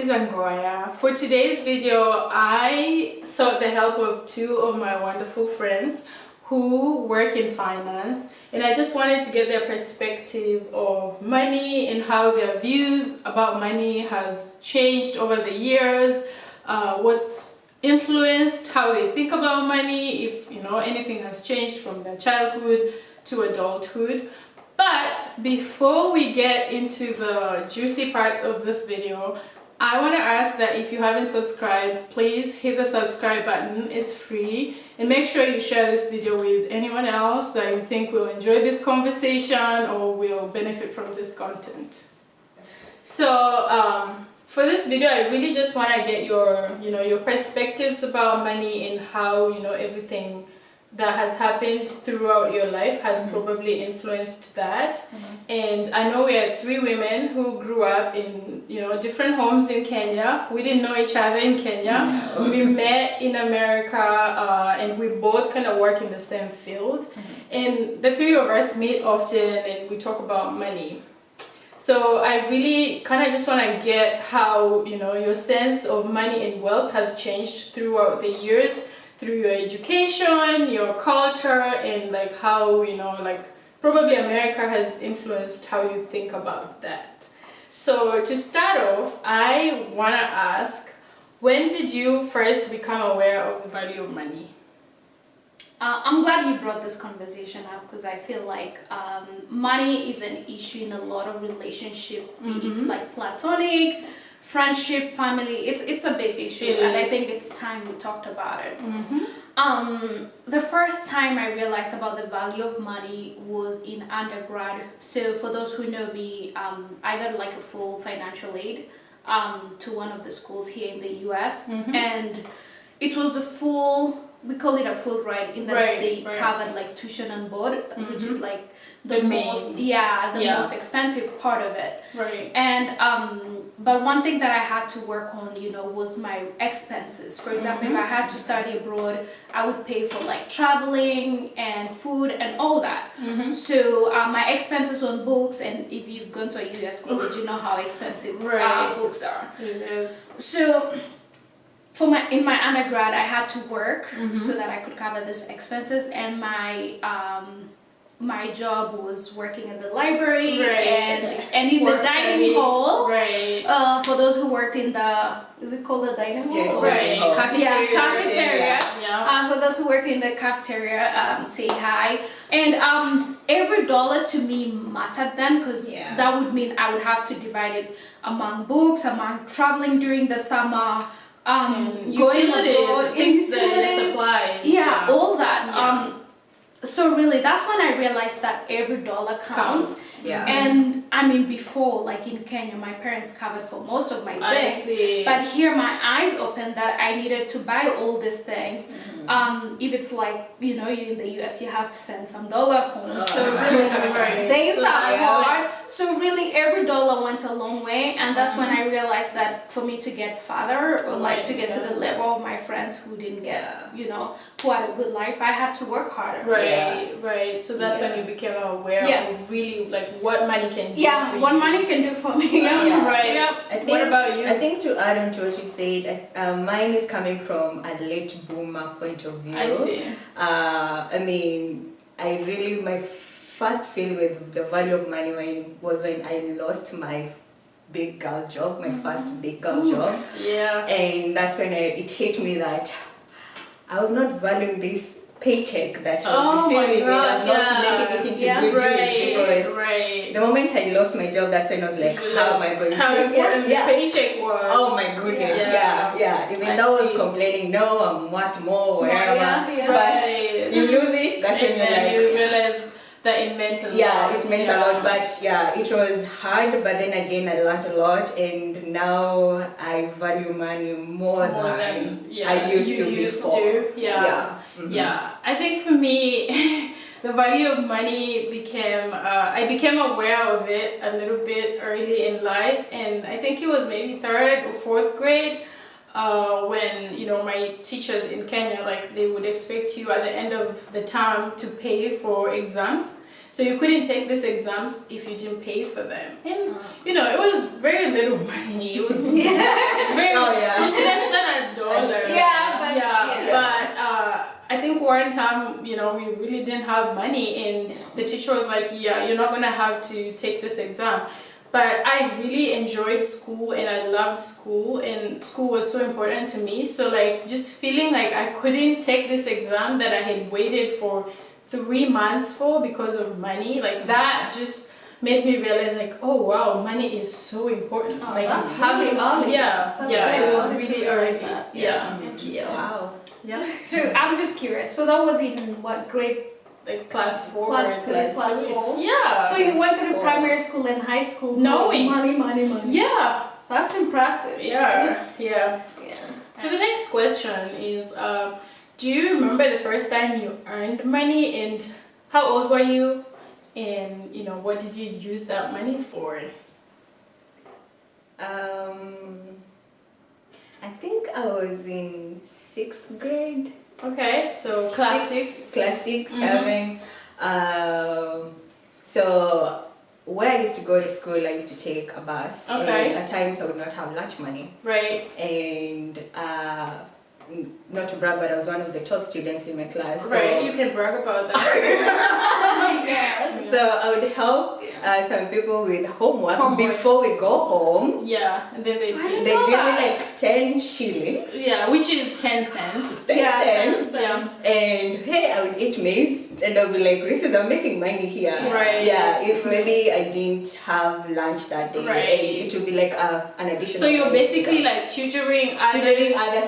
is Angoya. For today's video, I sought the help of two of my wonderful friends who work in finance, and I just wanted to get their perspective of money and how their views about money has changed over the years, what's influenced how they think about money, if anything has changed from their childhood to adulthood. But before we get into the juicy part of this video, I want to ask that if you haven't subscribed, please hit the subscribe button. It's free, and make sure you share this video with anyone else that you think will enjoy this conversation or will benefit from this content. So for this video, I really just want to get your perspectives about money and how everything that has happened throughout your life has probably influenced that. And I know we are three women who grew up in different homes in Kenya. We didn't know each other in Kenya. We met in America, and we both kind of work in the same field. And the three of us meet often and we talk about money. So I really kind of just want to get how your sense of money and wealth has changed throughout the years, through your education, your culture, and like how probably America has influenced how you think about that. So to start off, I want to ask, when did you first become aware of the value of money? I'm glad you brought this conversation up, because I feel like money is an issue in a lot of relationships. It's like platonic, friendship, family. It's a big issue, and I think it's time we talked about it. The first time I realized about the value of money was in undergrad. So for those who know me, I got like a full financial aid to one of the schools here in the US, and it was a full, we call it a full ride, in that they covered like tuition and board, which is like the most most expensive part of it. And but one thing that I had to work on was my expenses. For example, if I had to study abroad, I would pay for like traveling and food and all that. So my expenses on books, and if you've gone to a US college, you know how expensive books are. So in my undergrad, I had to work so that I could cover these expenses, and my job was working in the library and in the dining hall. For those who worked in the, is it called the dining hall? Cafeteria. For those who work in the cafeteria, say hi. And every dollar to me mattered then, because that would mean I would have to divide it among books, among traveling during the summer, going abroad, utilities, supplies, all that. So really, that's when I realized that every dollar counts. And I mean, before, like in Kenya, my parents covered for most of my things, but here my eyes opened that I needed to buy all these things. If it's like you're in the US, you have to send some dollars home, so really things are hard. So really, every dollar went a long way, and that's when I realized that for me to get farther, or like to get to the level of my friends who didn't get, who had a good life, I had to work harder. So that's when you became aware of really like what money can do for what you. money can do for me. What about you? I think to add on to what you said, mine is coming from a late boomer point of view. I see. I mean, my first feel with the value of money was when I lost my big girl job, my first big girl job. And that's when it hit me that I was not valuing this paycheck that I was receiving, and I was not making it into good use, because the moment I lost my job, that's when I was like, how am I going to the paycheck was? Oh my goodness, even though I was complaining, no, I'm worth more, whatever, but you lose it, that's when you realize that it meant a lot. It meant a lot, but it was hard, but then again I learned a lot, and now I value money more than I used to before. I think for me the value of money became I became aware of it a little bit early in life, and I think it was maybe 3rd or 4th grade when my teachers in Kenya, like, they would expect you at the end of the term to pay for exams. so you couldn't take these exams if you didn't pay for them. And you know, it was very little money. It was very it's less than $1. But I think one time, you know, we really didn't have money, and the teacher was like, yeah, you're not gonna have to take this exam. But I really enjoyed school, and I loved school, and school was so important to me. So like, just feeling like I couldn't take this exam that I had waited for 3 months for because of money, like that just made me realize like, oh wow, money is so important. Oh, like that's really early. It was really early. Wow. Yeah. So I'm just curious. So that was in what grade? Like class 4. Class 4. Yeah. So you went through primary school and high school knowing money. Yeah. That's impressive. Yeah. Yeah. So the next question is, do you remember the first time you earned money, and how old were you, and you know, what did you use that money for? I think I was in 6th grade. Okay, so class 6. Class 6, 7. So where I used to go to school, I used to take a bus. Okay. And at times I would not have lunch money. Right. And not to brag, but I was one of the top students in my class. Right, you can brag about that. Yes. So I would help some people with homework before we go home. Yeah, and then they give me like 10 shillings. Yeah, which is 10 cents. 10 cents. Yeah. And hey, I would eat maize, and I'll be like, I'm making money here. Right. Yeah, if maybe I didn't have lunch that day, and it would be like an additional. So you're basically like tutoring others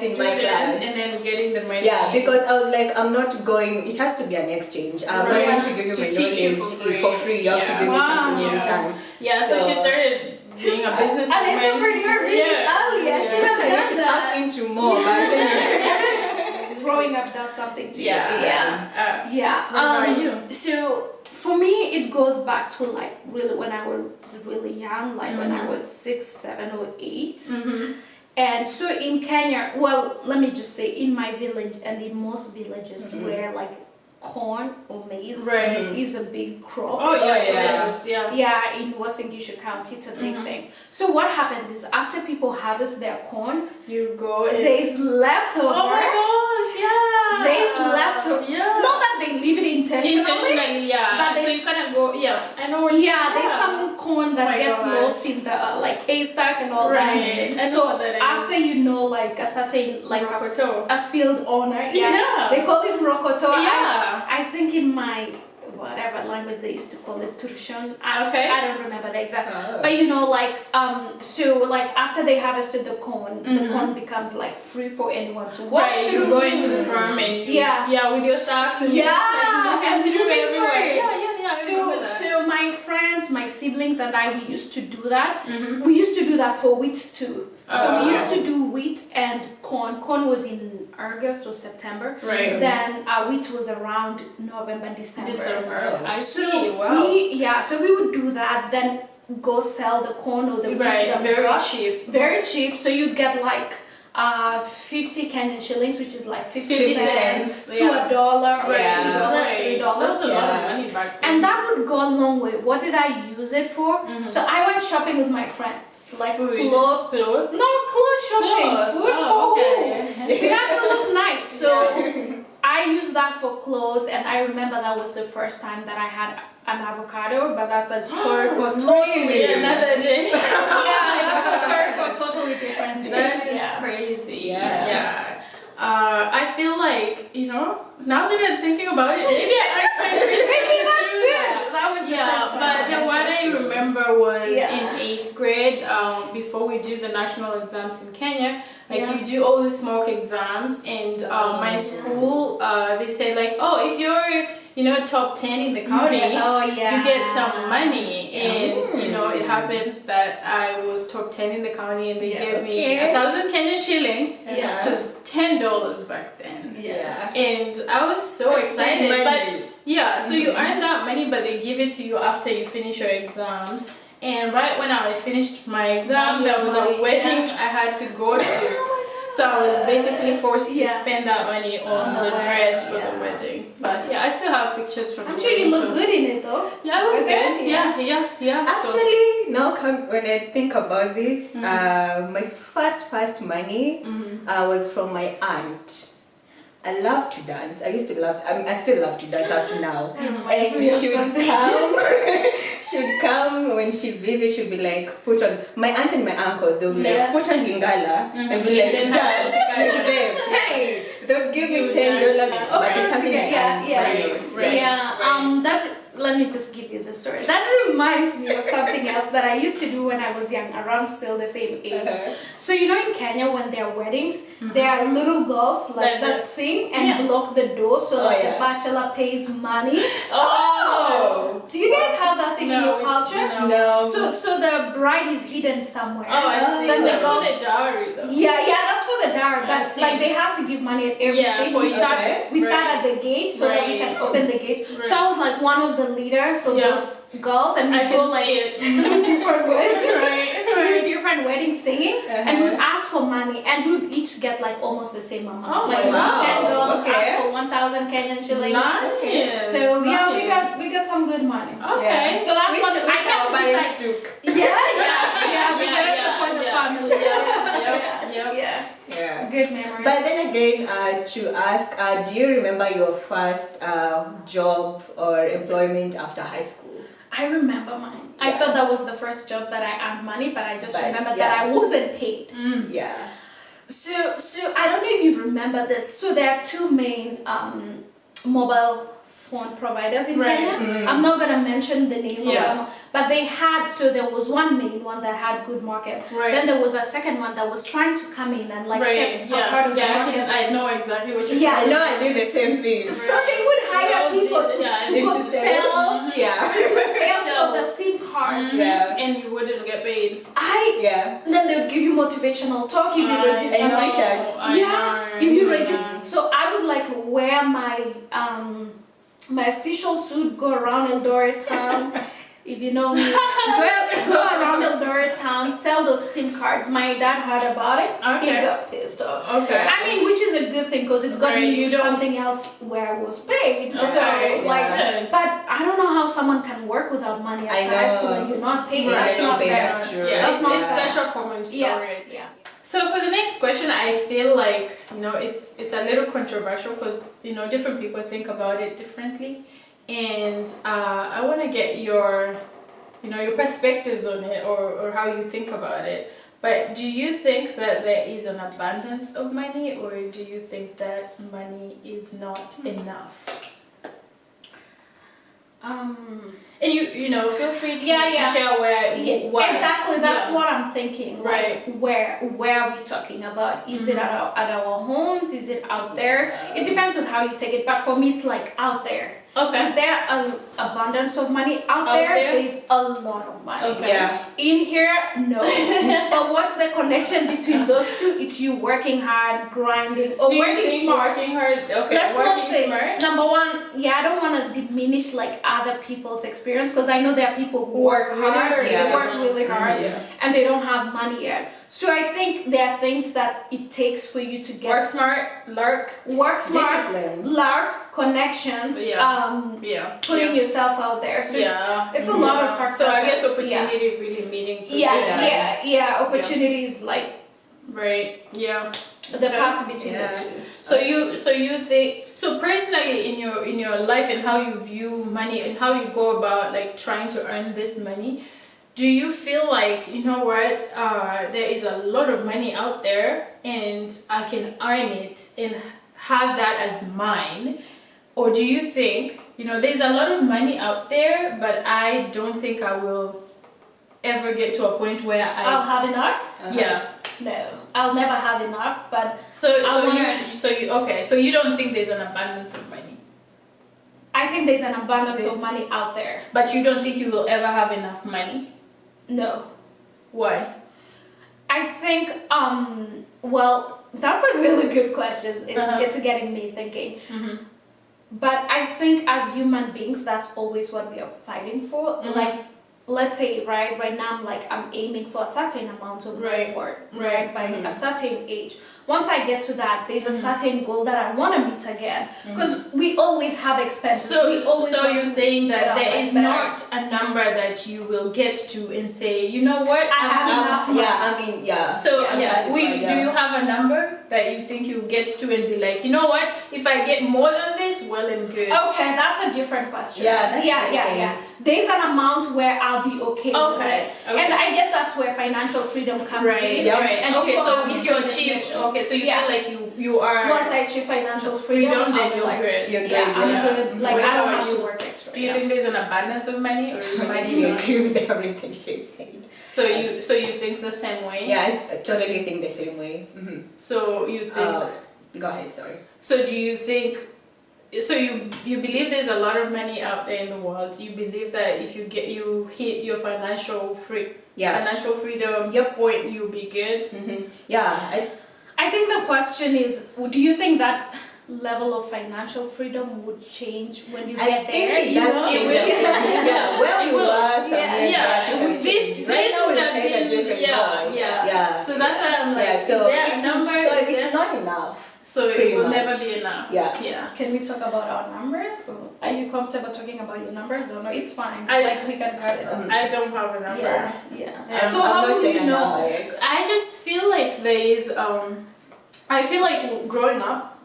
in my class. And then getting the money. Yeah, because I was like, I'm not going, it has to be an exchange. I'm not going to give you my knowledge for free. You have to give me something in return. Yeah, so she started being a business woman. An entrepreneur really early. I should have done to tap into more, but anyway. Growing up does something to you. Yeah. Yeah. What about you? So for me, it goes back to like really when I was really young, like when I was 6, 7, or 8. And so in Kenya, well, let me just say, in my village and in most villages where like corn or maize is a big crop. Oh yeah. Yeah, in Western Gishu County, it's a big thing. So what happens is after people harvest their corn, you go and there's leftover. Oh my gosh, yeah. There's leftover. Yeah. Not that they leave it intentionally. But so you kind of go, I know what there's some corn that gets lost in the like haystack and all that. I so know that after you know like a certain like a field owner, they call it rokoto. I think in my whatever language they used to call it turshon. I don't remember the exact. But you know, like so like after they harvested the corn becomes like free for anyone to walk. Right, you go into the farm and with your sacks and and you looking for everywhere. Yeah. So my friends, my siblings and I, we used to do that. We used to do that for wheat too. So we used to do wheat and corn. Corn was in August or September. Right. Then wheat was around November, December. I see. Wow. So we would do that. Then go sell the corn or the wheat. Very cheap. Very cheap. So you get like 50 Kenyan shillings, which is like 50 cents to $1 or $2, $3. That's a lot of money back then. And that would go a long way. What did I use it for? So I went shopping with my friends, like clothes. No, clothes shopping. Food for who? It had to look nice. So I used that for clothes, and I remember that was the first time that I had an avocado, but that's a story for totally another day. That's a story for a totally different day. That is crazy. I feel like, now that I'm thinking about it, maybe maybe that's it. That was the first time. But the one I remember was in 8th grade, before we do the national exams in Kenya. You do all these mock exams, and my school, they say like, oh, if you're top 10 in the county, you get some money. And it happened that I was top 10 in the county, and they gave me 1,000 Kenyan shillings, which was $10 back then. And I was so excited. But so you earn that money, but they give it to you after you finish your exams. And right when I finished my exam, there was a wedding I had to go to. So I was basically forced to Yeah. spend that money on the dress for the wedding. But yeah, I still have pictures from I'm the sure you wedding, look so- good in it though. Yeah, it was Okay, good. Yeah. So- Actually, no. When I think about this, my first money was from my aunt. I love to dance. I used to love. I still love to dance up to now. And should come when she visits. She'd be like, put on. My aunt and my uncles, they'll be like, put on Lingala and be like, Then dance have with them. Hey, they'll give me Do $10. that. But Okay, it's something yeah, I am right. Yeah, that, let me just give you the story. That reminds me of something else that I used to do when I was young, around still the same age. So you know in Kenya when there are weddings, there are little girls that sing and block the door so that the bachelor pays money. Oh! Do you guys have that thing in your culture? No. So the bride is hidden somewhere. Oh, I see. Then the That's for girls, the dowry, though. yeah, that's for the dowry, I but see. like they have to give money at every stage. for We you. start Okay. we start at the gate so that we can open the gates. So I was like one of the leaders of those girls, and we I go can like see it. through different weddings, Right. different weddings singing, and we'd ask for money, and we'd each get like almost the same amount. Oh, like wow. 10 girls Okay. ask for 1,000 Kenyan shillings. Nice. So yeah, nice. we got some good money. Okay. So that's Which what I get our to decide. parents took. Yeah, we gotta support the family. Yeah. Yeah. Good memories. But then again, to ask, do you remember your first job or employment after high school? I remember mine. I thought that was the first job that I earned money, but I just remember that I wasn't paid. Yeah. So I don't know if you remember this. So there are two main mobile phone providers in Kenya. I'm not gonna mention the name of them, but they had, so there was one main one that had good market. Then there was a second one that was trying to come in and like take some part of the market. I know exactly what you're I know I did the same thing. So they would hire people to go sell Yeah. sales for the SIM cards. Yeah. And you wouldn't get paid. Then they would give you motivational talk if you register. And t-shirts. If you register. So I would like wear my official suit, go around Eldoret town. If you know me, go around Eldoret town, sell those SIM cards. My dad heard about it. He got pissed off. Okay. I mean, which is a good thing because it got me to something else where I was paid. So but I don't know how someone can work without money after high school and you're not paid. That's not fair. That's true. Yeah, That's not it's fair. such a common story. Yeah. So for the next question, I feel like, it's a little controversial because, different people think about it differently. And I want to get your perspectives on it or how you think about it. But do you think that there is an abundance of money, or do you think that money is not enough? And you feel free to share why. Exactly, that's what I'm thinking. Like, where are we talking about? Is it at our homes? Is it out there? It depends with how you take it. But for me, it's like out there. Okay. Is there an abundance of money out there? There's a lot of money. Okay. Yeah. In here, no. But what's the connection between those two? It's you working hard, grinding, or working smart. Working hard. Okay. Let's not say smart. number one. I don't want to diminish like other people's experience because I know there are people who work hard, they work really hard, and they don't have money yet. So I think there are things that it takes for you to get Work smart, work smart, Discipline. connections, putting Yeah. yourself out there. So it's a lot of factors. So I guess opportunity really meaning to opportunities like the path between the two. So you think, so personally in your life and how you view money and how you go about like trying to earn this money, do you feel like, there is a lot of money out there and I can earn it and have that as mine? Or do you think, there's a lot of money out there, but I don't think I will ever get to a point where I'll have enough? Yeah. No, I'll never have enough, but So you don't think there's an abundance of money? I think there's an abundance of money out there. But you don't think you will ever have enough money? No. Why? I think, well, that's a really good question. It's getting me thinking. But I think as human beings, that's always what we are fighting for. Like, let's say, right now, I'm aiming for a certain amount of net worth, by a certain age. once I get to that, there's a certain goal that I want to meet again. Because we always have expenses. So, we always so want you're to saying get that our there life is better. not a number that you will get to and say, you know what, I have enough money. Yeah, I mean, yeah. So I'm yeah, satisfied, do you have a number that you think you get to and be like, you know what, if I get more than this, well and good. Okay, that's a different question. Yeah, that's yeah. different. There's an amount where I'll be okay with Okay, it. okay. And I guess that's where financial freedom comes Right, in. Yeah. right. And Okay, people so have if you different achieve, definitions. okay, so you Yeah. feel like you are Once I achieve financial freedom, freedom, then I'll be you're like, good. You're yeah, good, I'm yeah. good. Like, What I don't about have to you? work extra. Do you think there's an abundance of money, or is I money do not? agree with everything she said. So you think the same way? Yeah, I totally think the same way. So you think? Go ahead, sorry. So do you think? So you believe there's a lot of money out there in the world. You believe that if you hit your financial freedom point, you'll be good. Yeah, I think the question is, do you think that level of financial freedom would change when you get I there? think it does change. Yeah, where we were some years back, it has changed. Right now, we set a different goal. Yeah. So that's why I'm like, Yeah, so is there it's a number? So Is it's there- not enough. So it pretty will much. never be enough. Yeah. Can we talk about our numbers? Are you comfortable talking about your numbers or no? It's fine. We can cut it out. I don't have a number. Yeah. So I'm how not do saying you a know? number yet. I just feel like there is I feel like growing up,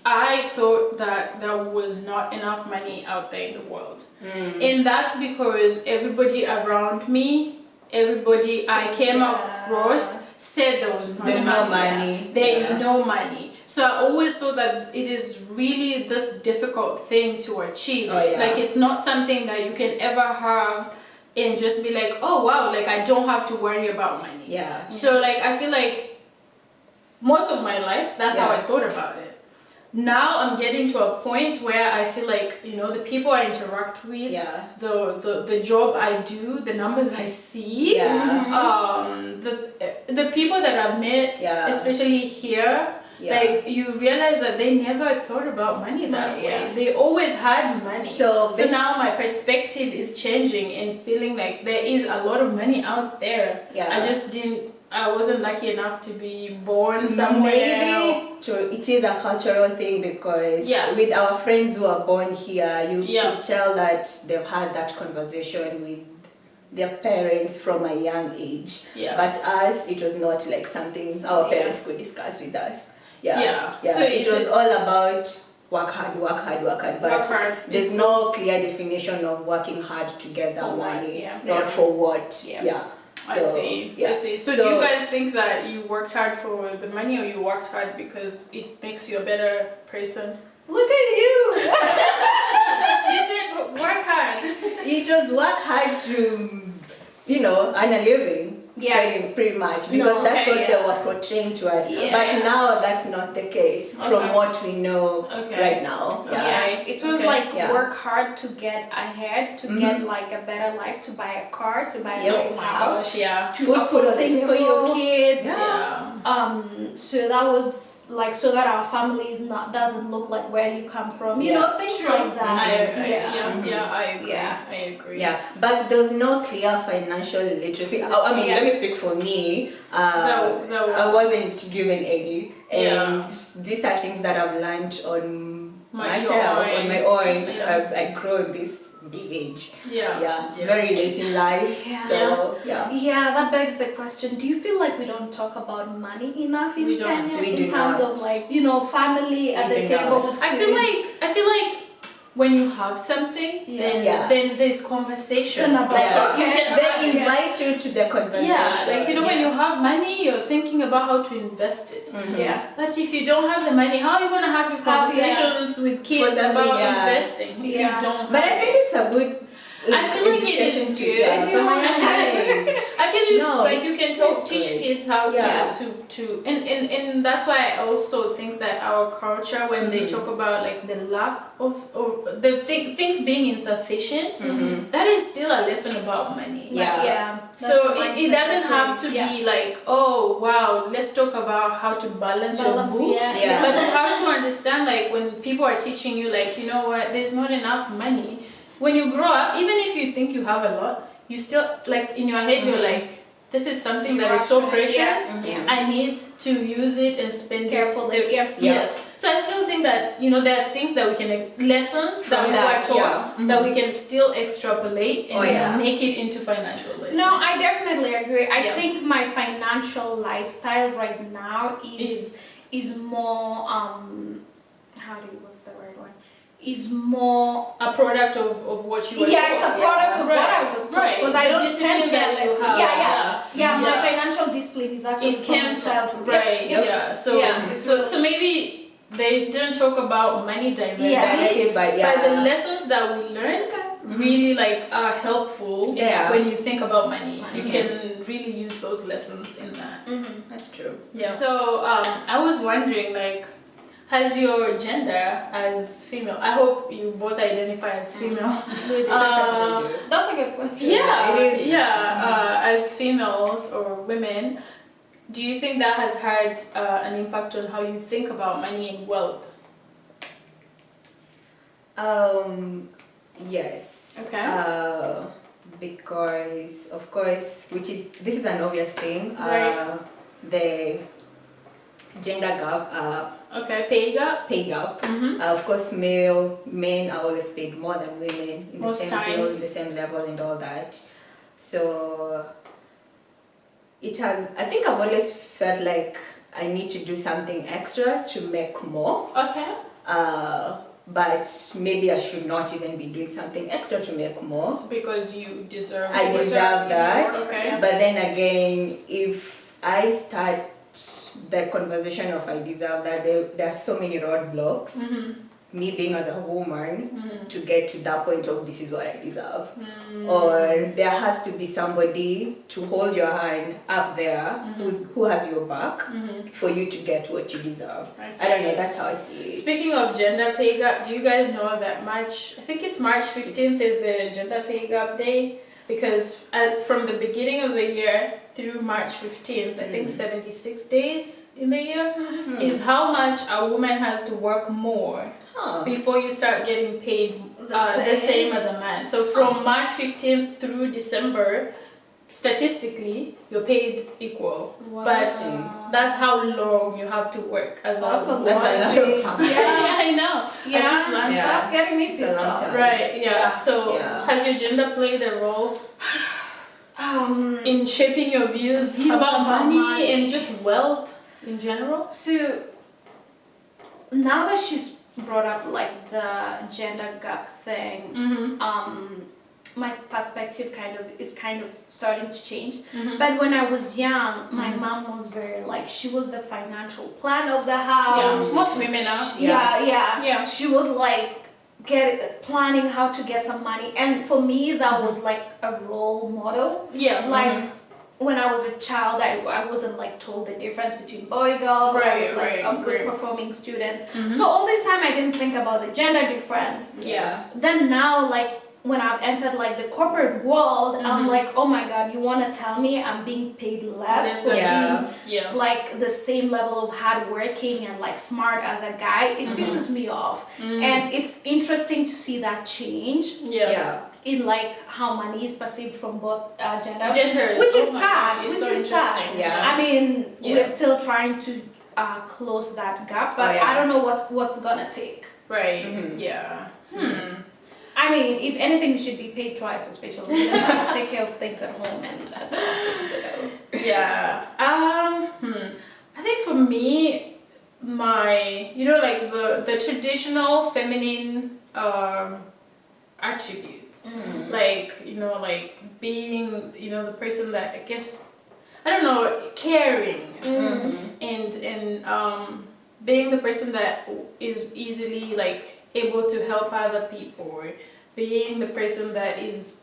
I thought that there was not enough money out there in the world. And that's because everybody around me, everybody I came across said there was There's no money. There is no money. So I always thought that it is really this difficult thing to achieve. Oh, yeah. Like it's not something that you can ever have and just be like, oh wow, like I don't have to worry about money. Yeah. So like I feel like most of my life, that's how I thought about it. Now I'm getting to a point where I feel like, you know, the people I interact with, the job I do, the numbers I see, the people that I've met, especially here, like you realize that they never thought about money that way. They always had money. So now my perspective is changing and feeling like there is a lot of money out there. I wasn't lucky enough to be born somewhere. Maybe it is a cultural thing because with our friends who are born here, you could tell that they've had that conversation with their parents from a young age. But us, it was not like something our parents could discuss with us. So it was all about work hard. But there's no clear definition of working hard to get that money, not for what. I see. So do you guys think that you worked hard for the money, or you worked hard because it makes you a better person? Look at you! You said work hard. It was work hard to, earn a living. Pretty much, because that's what they were portraying to us. But now that's not the case from what we know right now. It was like work hard to get ahead, to get like a better life, to buy a car, to buy a nice house, to afford things for your kids. So that was like so that our families doesn't look like where you come from. You know, things like that. I agree. But there's no clear financial literacy. I mean, let me speak for me. I wasn't given any, and these are things that I've learned on myself, on my own, as I grow this big age. Very late in life. So that begs the question, do you feel like we don't talk about money enough in Kenya in terms of like, family at the table with students? I feel like when you have something, then there's conversation about they invite you to the conversation. When you have money, you're thinking about how to invest it. But if you don't have the money, how are you going to have your conversations with kids about investing if you don't? But I think it's a good. I feel like it is good. I feel like you can teach kids how to and that's why I also think that our culture, when they talk about like the lack of the things being insufficient, that is still a lesson about money. So it doesn't have to be like, oh wow, let's talk about how to balance your books. But you have to understand, like, when people are teaching you, like, you know what, there's not enough money. When you grow up, even if you think you have a lot, you still, like, in your head, you're like, this is something that is so precious. Yeah. I need to use it and spend Carefully. it. Yes. So I still think that, you know, there are things that we can, lessons that we were taught that we can still extrapolate and make it into financial lessons. No, I definitely agree. I think my financial lifestyle right now is more what's the right one? Is more a product of what you were it's a product of what I was taught, because I don't spend carelessly. My financial discipline is actually from childhood. So maybe they didn't talk about money directly, but the lessons that we learned really like are helpful when you think about money. You can really use those lessons in that. That's true. So I was wondering, like, has your gender as female? I hope you both identify as female. That's a good question. As females or women, do you think that has had an impact on how you think about money and wealth? Yes. Okay. Because of course, this is an obvious thing. The gender gap. Pay gap. Of course, men are always paid more than women in the same field, in the same level, and all that. So it has. I think I've always felt like I need to do something extra to make more. Okay. But maybe I should not even be doing something extra to make more. Because you deserve. I deserve that. Okay. But then again, if I start the conversation of I deserve that, there are so many roadblocks. Me being as a woman to get to that point of this is what I deserve. Or there has to be somebody to hold your hand up there who has your back for you to get what you deserve. I don't know, that's how I see it. Speaking of gender pay gap, do you guys know that I think it's March 15th is the gender pay gap day? Because from the beginning of the year through March 15th, I think 76 days in the year is how much a woman has to work more before you start getting paid the same as a man. So from March 15th through December, statistically, you're paid equal. Wow. But that's how long you have to work as a woman. That's a lot of time. I know. I just learned that. That's getting me pissed off. Right, So has your gender played a role in shaping your views about money and just wealth in general? So now that she's brought up like the gender gap thing, my perspective is kind of starting to change. But when I was young, my mom was very like, she was the financial planner of the house. Most women are. She was like planning how to get some money, and for me that was like a role model. Like when I was a child, I wasn't like told the difference between boy girl. I was like a good performing student. So all this time I didn't think about the gender difference. Then now, like when I've entered like the corporate world, I'm like, oh my god, you want to tell me I'm being paid less for being like the same level of hardworking and like smart as a guy? It pisses me off. And it's interesting to see that change in like how money is perceived from both genders, which is sad. I mean, we're still trying to close that gap, but I don't know what's gonna take. I mean, if anything, you should be paid twice, especially if you take care of things at home and at the office. I think for me, my, like the traditional feminine attributes, like, like being, the person that I guess, I don't know, caring and being the person that is easily like able to help other people, or being the person that is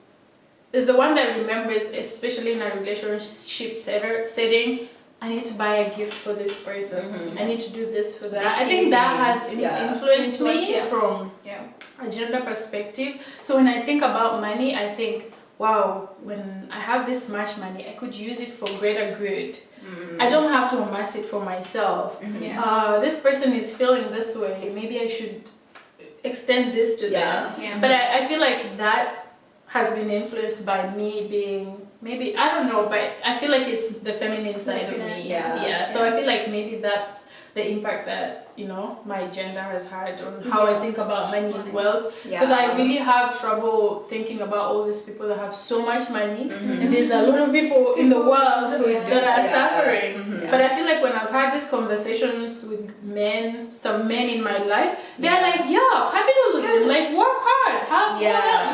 the one that remembers, especially in a relationship setting, I need to buy a gift for this person. I need to do this for that. I think that has influenced me from a gender perspective. So when I think about money, I think, wow, when I have this much money, I could use it for greater good. I don't have to amass it for myself. This person is feeling this way. Maybe I should extend this to them. But I feel like that has been influenced by me being, maybe, I don't know, but I feel like it's the feminine side of me. Yeah. So I feel like maybe that's the impact that, you know, my gender has had on how I think about money and wealth. Because I really have trouble thinking about all these people that have so much money, and there's a lot of people in the world that are suffering. But I feel like when I've had these conversations with men, some men in my life, they're like, capitalism, like work hard, have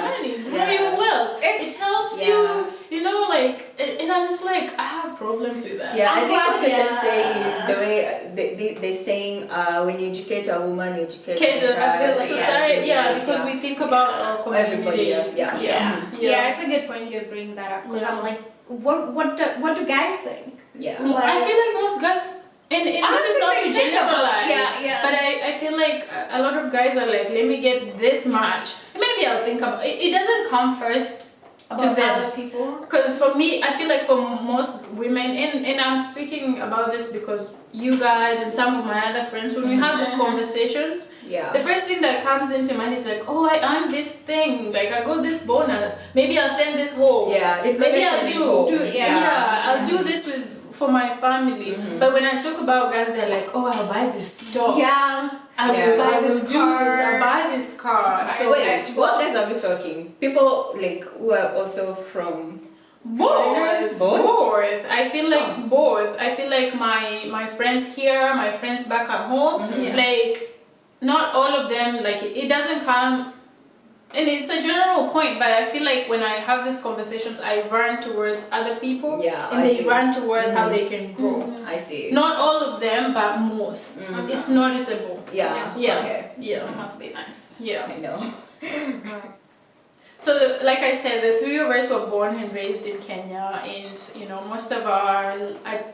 money, grow your wealth. It helps you, you know, like, and I'm just like, I have problems with that. I think what you're saying is the way they're saying when you educate a woman, you educate the society. Because we think about our community. Everybody else. It's a good point you bring that up, because I'm like, what do guys think? Like, I feel like most guys, and this is not to generalize, but I feel like a lot of guys are like, let me get this much, and maybe I'll think about it. It doesn't come first about to them. Other people, because for me, I feel like for most women, and I'm speaking about this because you guys and some of my other friends, when we have these conversations, the first thing that comes into mind is like, oh, I earned this thing, like I got this bonus, maybe I'll send this home, maybe I'll I'll do this for my family. But when I talk about guys, they're like, oh, I'll buy this stuff, I will do this, I'll buy this car. So wait, what guys are we talking? People like who are also from both. I feel like both. I feel like my friends here, my friends back at home, like not all of them, like it doesn't come, and it's a general point, but I feel like when I have these conversations, I run towards other people, and they run towards how they can grow. I see. Not all of them, but most. It's noticeable. It must be nice. I know. So, like I said, the three of us were born and raised in Kenya, and you know, most of our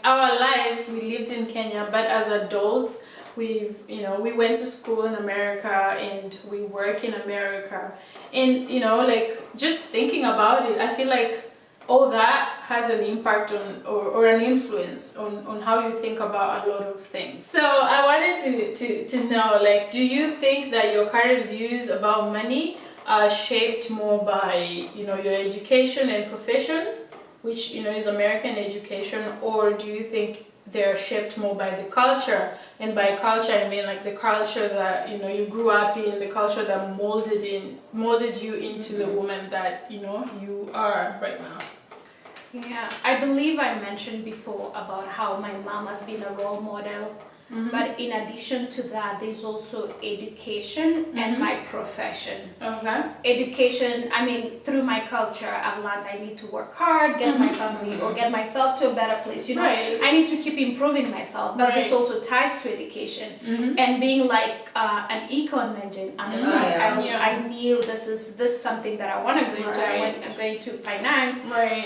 lives we lived in Kenya. But as adults, we went to school in America and we work in America. And you know, like just thinking about it, I feel like all that has an impact on or an influence on how you think about a lot of things. So I wanted to know, like, do you think that your current views about money are shaped more by, you know, your education and profession, which, you know, is American education, or do you think they're shaped more by the culture? And by culture, I mean like the culture that, you know, you grew up in, the culture that molded you into the woman that, you know, you are right now. Yeah, I believe I mentioned before about how my mom has been a role model. But in addition to that, there's also education and my profession. Education, I mean, through my culture, I've learned I need to work hard, get my family or get myself to a better place. You know, I need to keep improving myself. But this also ties to education and being like an econ major. I knew this is something that I want to go into. I'm going to finance.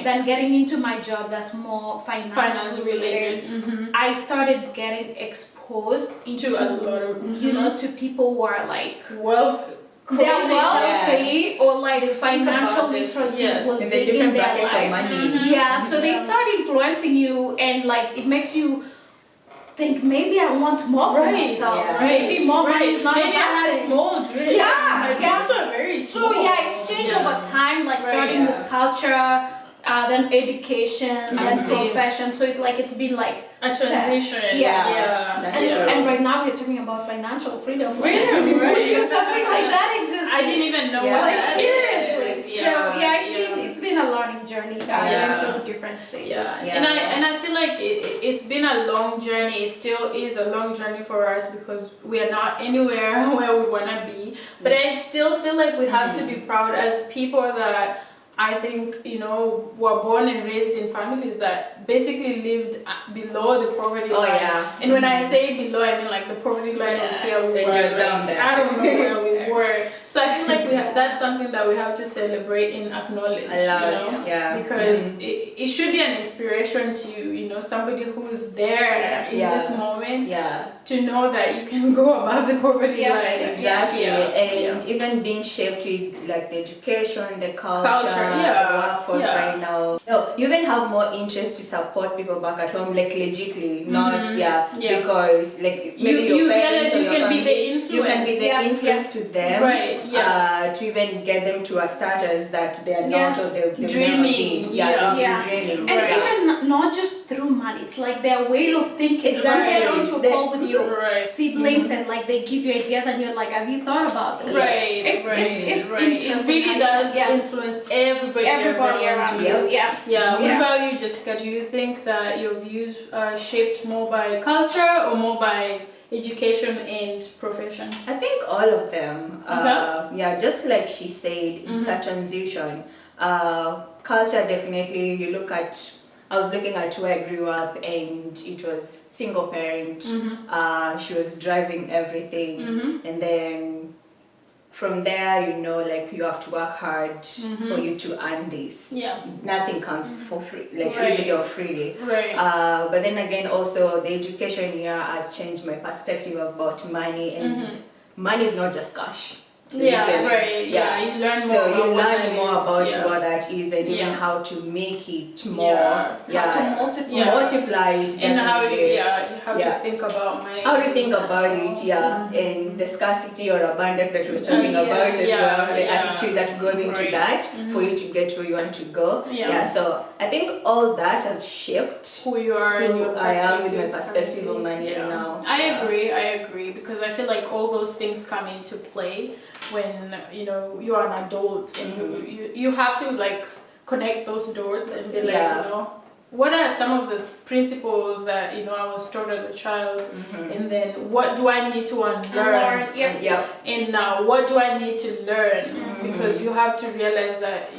Then getting into my job that's more finance related. I started getting exposed into a lot of, you know, to people who are like they're wealthy or like financial literacy was in the different brackets of money. So they start influencing you, and like it makes you think maybe I want more for myself. Maybe more money is not a bad thing. Small dreams. Are very small. So it's changed over time, like starting with culture, then education, and profession. So it's been like a transition. And right now we're talking about financial freedom. Something like that exists. I didn't even know what that seriously. So it's been a learning journey. Through different stages. And I feel like it's been a long journey. It still is a long journey for us because we are not anywhere where we wanna be. But I still feel like we have to be proud as people that I think, you know, were born and raised in families that basically lived below the poverty line. And when I say below, I mean like the poverty line was here. We were down there. I don't know where we were. So I feel like that's something that we have to celebrate and acknowledge. Because it should be an inspiration to, you know, somebody who's there in this moment to know that you can go above the poverty line. Exactly. And even being shaped with like the education, the culture. The workforce right now. No, you even have more interest to support people back at home, like legitly, not because like maybe your parents or your family, you can be the influence to them, to even get them to a status that they are not, or they've dreaming. never been. They've been dreaming. And even not just through money, it's like their way of thinking. Exactly. You get onto a call with your siblings and like they give you ideas and you're like, have you thought about this? It's interesting. It really does influence everybody around you. What about you, Jessica? Do you think that your views are shaped more by culture or more by education and profession? I think all of them. Just like she said, it's a transition. Culture, definitely. You look at, I was looking at where I grew up, and it was single parent. She was driving everything, and then from there, you know, like you have to work hard for you to earn this. Nothing comes for free, like easily or freely. But then again, also the education here has changed my perspective about money, and money is not just cash. You learn more. So you learn more about what that is, and even how to make it more. How to multiply it, and how to think about money. How to think about it, and the scarcity or abundance that we're talking about as well. The attitude that goes into that for you to get where you want to go. So I think all that has shaped who you are, who I am with my perspective of money now. I agree, because I feel like all those things come into play when you are an adult, and you have to like connect those doors and be like, what are some of the principles that I was taught as a child, and then what do I need to unlearn, and now what do I need to learn, because you have to realize that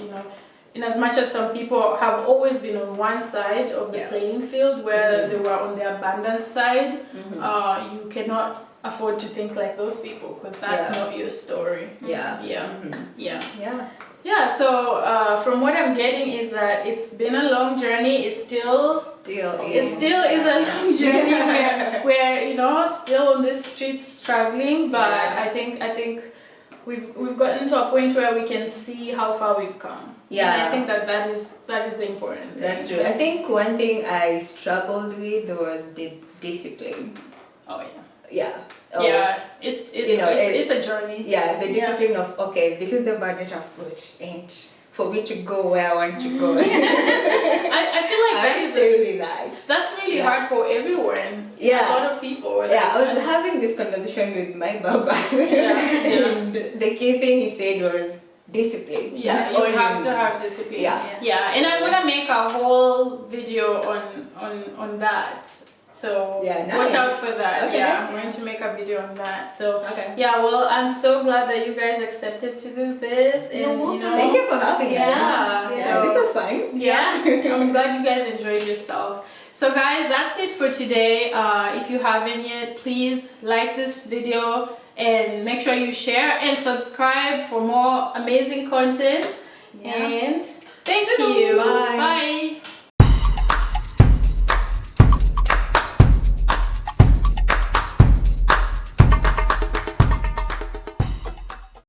in as much as some people have always been on one side of the playing field where they were on the abundance side, you cannot afford to think like those people, because that's not your story. So from what I'm getting is that it's been a long journey. It still is a long journey where still on this street struggling, but I think we've gotten to a point where we can see how far we've come. And I think that is the important thing. That's true. I think one thing I struggled with was the discipline. It's a journey. The discipline of, okay, this is the budget I've put, and for me to go where I want to go. I feel like that's really hard for everyone. A lot of people. I was having this conversation with my Baba, and the key thing he said was discipline. That's all you have to have discipline. And I want to make a whole video on that. So watch out for that. I'm going to make a video on that. So well, I'm so glad that you guys accepted to do this, and thank you for having us. So this was fun. I'm glad you guys enjoyed yourself. So guys, that's it for today. If you haven't yet, please like this video and make sure you share and subscribe for more amazing content. And thank you. Bye.